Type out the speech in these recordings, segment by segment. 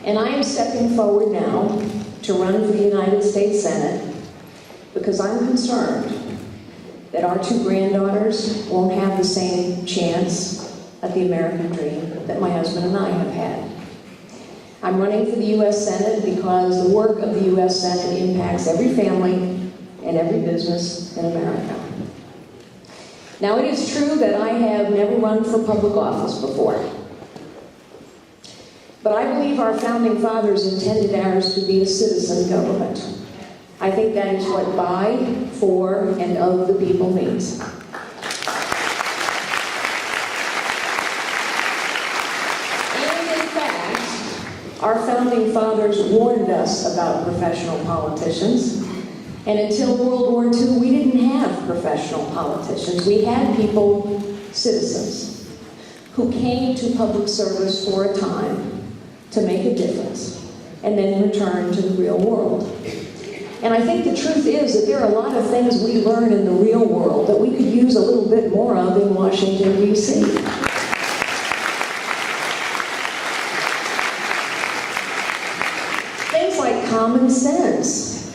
And I am stepping forward now to run for the United States Senate because I'm concerned that our two granddaughters won't have the same chance at the American dream that my husband and I have had. I'm running for the U.S. Senate because the work of the U.S. Senate impacts every family and every business in America. Now, it is true that I have never run for public office before. But I believe our founding fathers intended ours to be a citizen government. I think that is what by, for, and of the people means. And in fact, our founding fathers warned us about professional politicians. And until World War II, we didn't have professional politicians. We had people, citizens, who came to public service for a time to make a difference, and then return to the real world. And I think the truth is that there are a lot of things we learn in the real world that we could use a little bit more of in Washington, D.C. Things like common sense.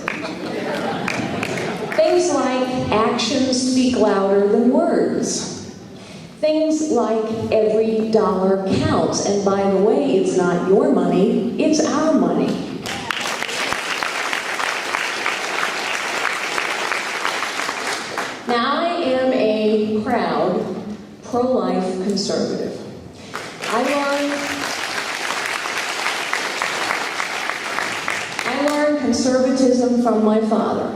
Things like actions speak louder than words. Things like every dollar counts, and by the way, it's not your money, it's our money. Now, I am a proud pro-life conservative. I learned conservatism from my father.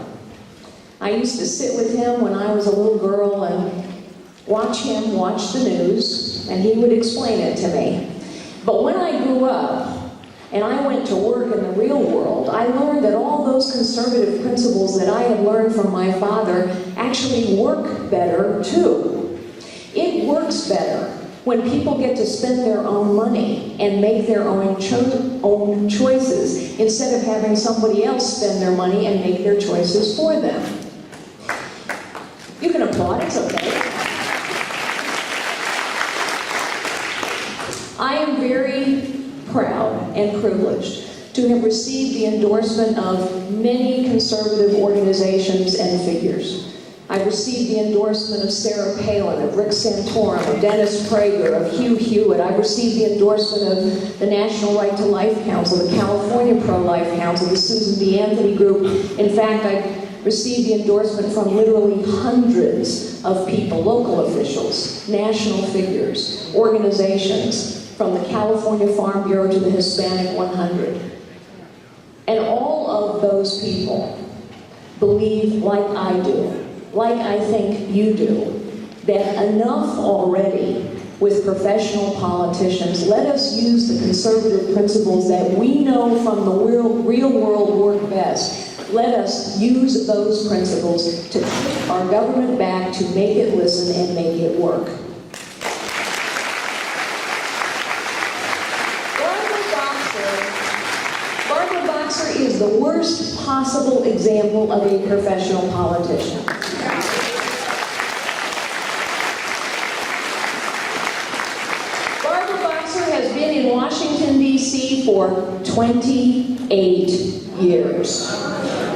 I used to sit with him when I was a little girl and watch him watch the news, and he would explain it to me. But when I grew up and I went to work in the real world, I learned that all those conservative principles that I had learned from my father actually work better too. It works better when people get to spend their own money and make their own choices instead of having somebody else spend their money and make their choices for them. You can applaud, it's okay. I am very proud and privileged to have received the endorsement of many conservative organizations and figures. I've received the endorsement of Sarah Palin, of Rick Santorum, of Dennis Prager, of Hugh Hewitt. I've received the endorsement of the National Right to Life Council, the California Pro-Life Council, the Susan B. Anthony Group. In fact, I've received the endorsement from literally hundreds of people, local officials, national figures, organizations, from the California Farm Bureau to the Hispanic 100. And all of those people believe, like I do, like I think you do, that enough already with professional politicians. Let us use the conservative principles that we know from the real world work best. Let us use those principles to push our government back, to make it listen and make it work. Is the worst possible example of a professional politician. Barbara Boxer has been in Washington, D.C. for 28 years.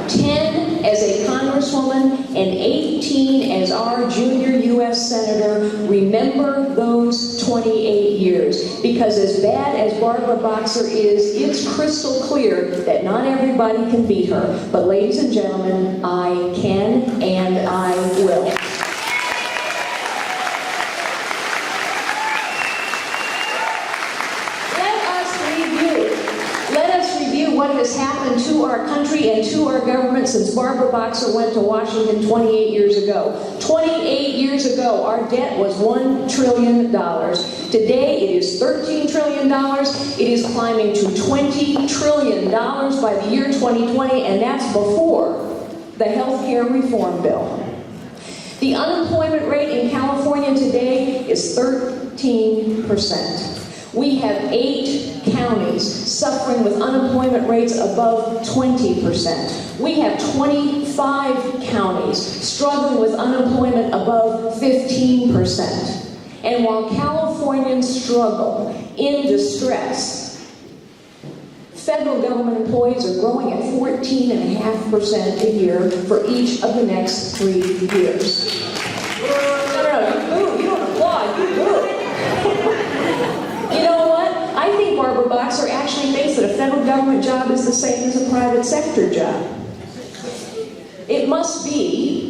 10 as a congresswoman and 18 as our junior U.S. Senator. Remember those 28 years, because as bad as Barbara Boxer is, it's crystal clear that not everybody can beat her. But ladies and gentlemen, I can and I will. What has happened to our country and to our government since Barbara Boxer went to Washington 28 years ago. 28 years ago, our debt was $1 trillion. Today, it is $13 trillion. It is climbing to $20 trillion by the year 2020, and that's before the health care reform bill. The unemployment rate in California today is 13%. We have 8 counties suffering with unemployment rates above 20%. We have 25 counties struggling with unemployment above 15%. And while Californians struggle in distress, Federal government employees are growing at 14.5% a year for each of the next 3 years. No, you boo. You don't applaud. You boo. You know what? I think Barbara Boxer actually thinks that a federal government job is the same as a private sector job. It must be,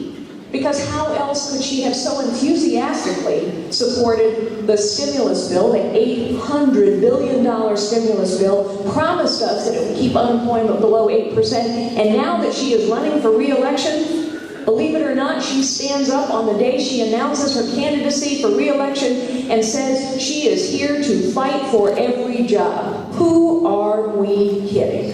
because how else could she have so enthusiastically supported the stimulus bill, the $800 billion stimulus bill, promised us that it would keep unemployment below 8%, and now that she is running for re-election, believe it or not, she stands up on the day she announces her candidacy for re-election and says she is here to fight for every job. Who are we kidding?